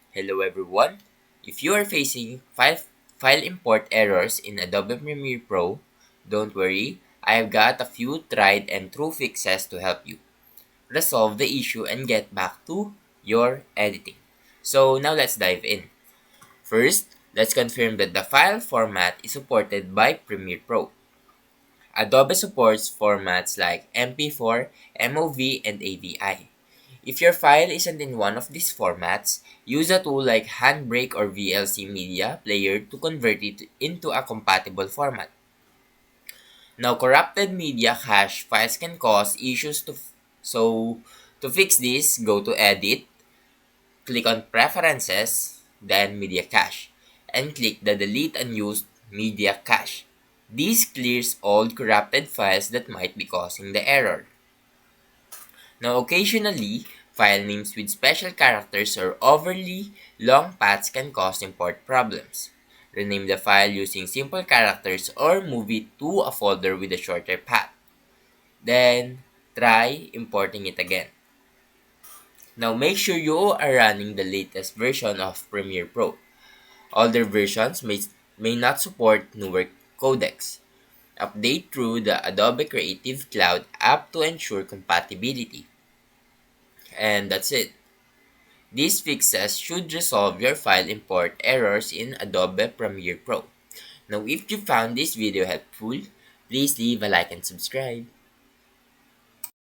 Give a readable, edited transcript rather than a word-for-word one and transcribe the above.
Hello everyone. If you are facing file import errors in Adobe Premiere Pro, don't worry, I've got a few tried and true fixes to help you resolve the issue and get back to your editing. So now let's dive in. First, let's confirm that the file format is supported by Premiere Pro. Adobe supports formats like MP4, MOV, and AVI. If your file isn't in one of these formats, use a tool like Handbrake or VLC Media Player to convert it into a compatible format. Now, corrupted media cache files can cause issues so to fix this, go to Edit, click on Preferences, then Media Cache, and click the Delete Unused Media Cache. This clears all corrupted files that might be causing the error. Now, occasionally, file names with special characters or overly long paths can cause import problems. Rename the file using simple characters or move it to a folder with a shorter path. Then, try importing it again. Now, make sure you are running the latest version of Premiere Pro. Older versions may not support newer codecs. Update through the Adobe Creative Cloud app to ensure compatibility. And that's it. These fixes should resolve your file import errors in Adobe Premiere Pro. Now, if you found this video helpful, please leave a like and subscribe.